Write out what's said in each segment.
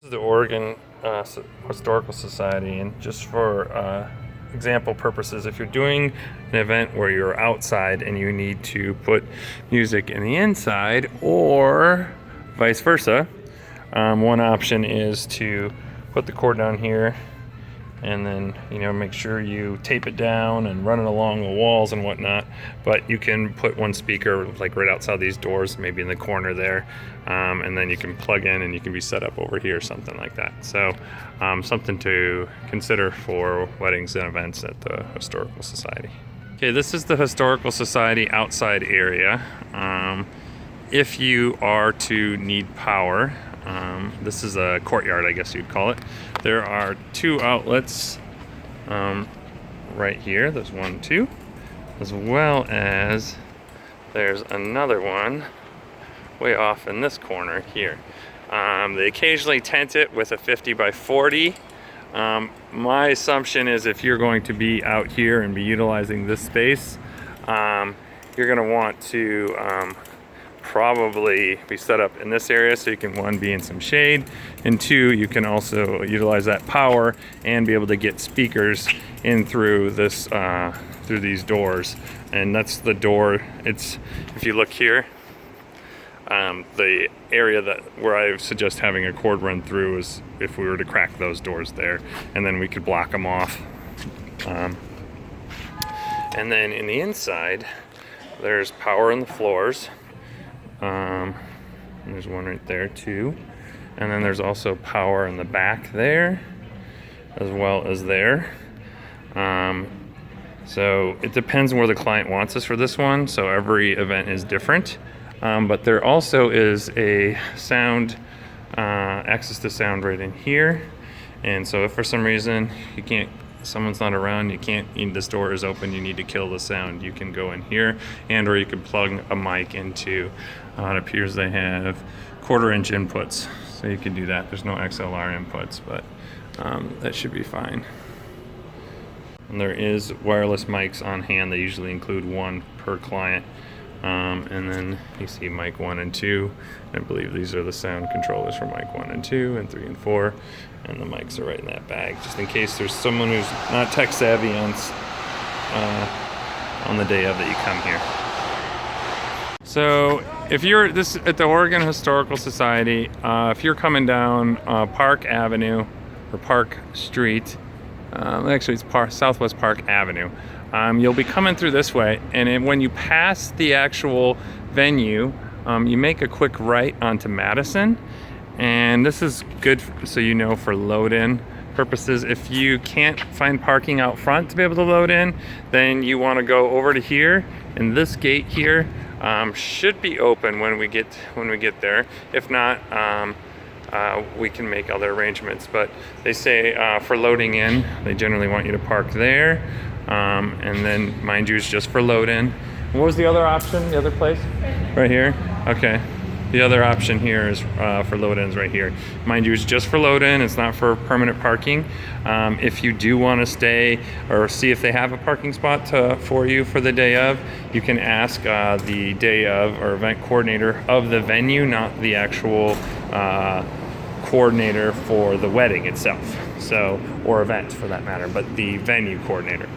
This is the Oregon Historical Society, and just for example purposes, if you're doing an event where you're outside and you need to put music in the inside or vice versa, one option is to put the cord down here and then make sure you tape it down and run it along the walls and whatnot. But you can put one speaker like right outside these doors, maybe in the corner there, and then you can plug in and you can be set up over here, something like that. So something to consider for weddings and events at the Historical Society. Okay, this is the Historical Society outside area. If you are to need power, this is a courtyard, I guess you'd call it. There are two outlets right here. There's one, two, as well as there's another one way off in this corner here. They occasionally tent it with a 50 by 40. My assumption is if you're going to be out here and be utilizing this space, you're going to want to probably be set up in this area so you can, one, be in some shade, and two, you can also utilize that power and be able to get speakers in through this through these doors. And that's the door. It's, if you look here, the area where I suggest having a cord run through is if we were to crack those doors there, and then we could block them off. And then in the inside, there's power in the floors. There's one right there too, and then there's also power in the back there as well as there. So it depends on where the client wants us for this one, so every event is different. But there also is a sound access to sound right in here, and so if for some reason someone's not around, this door is open, you need to kill the sound, you can go in here, and or you can plug a mic into, it appears they have 1/4-inch inputs, so you can do that. There's no XLR inputs, but that should be fine. And there is wireless mics on hand. They usually include one per client. And then you see mic 1 and 2. I believe these are the sound controllers for mic 1 and 2 and 3 and 4. And the mics are right in that bag, just in case there's someone who's not tech savvy on the day of that you come here. So if you're at the Oregon Historical Society, if you're coming down Park Avenue or Park Street, actually it's Southwest Park Avenue, you'll be coming through this way, and when you pass the actual venue, you make a quick right onto Madison, and this is good for load-in purposes. If you can't find parking out front to be able to load in, then you want to go over to here, and this gate here should be open when we get there. If not, we can make other arrangements, but they say for loading in, they generally want you to park there, and then mind you, it's just for load in. What was the other option, the other place? Right here? Okay. The other option here is for load-ins right here. Mind you, it's just for load-in, it's not for permanent parking. If you do want to stay or see if they have a parking spot for you for the day of, you can ask the day of or event coordinator of the venue, not the actual coordinator for the wedding itself, or event for that matter, but the venue coordinator.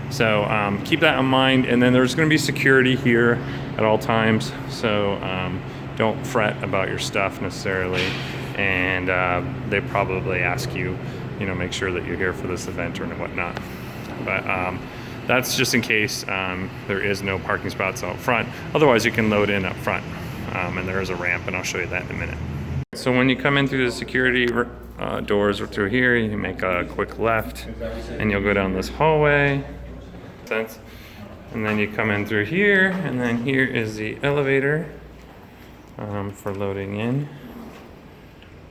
So keep that in mind, and then there's going to be security here at all times, so don't fret about your stuff necessarily, and they probably ask you, make sure that you're here for this event or whatnot. But that's just in case there is no parking spots out front. Otherwise, you can load in up front, and there is a ramp, and I'll show you that in a minute. So when you come in through the security doors or through here, you make a quick left, and you'll go down this hallway. And then you come in through here, and then here is the elevator for loading in.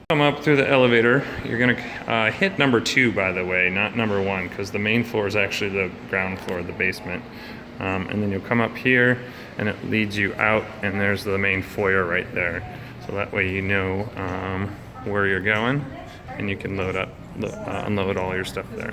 Come up through the elevator. You're gonna hit number 2, by the way, not number 1, because the main floor is actually the ground floor, the basement. And then you'll come up here, and it leads you out, and there's the main foyer right there. So that way you know where you're going, and you can unload all your stuff there.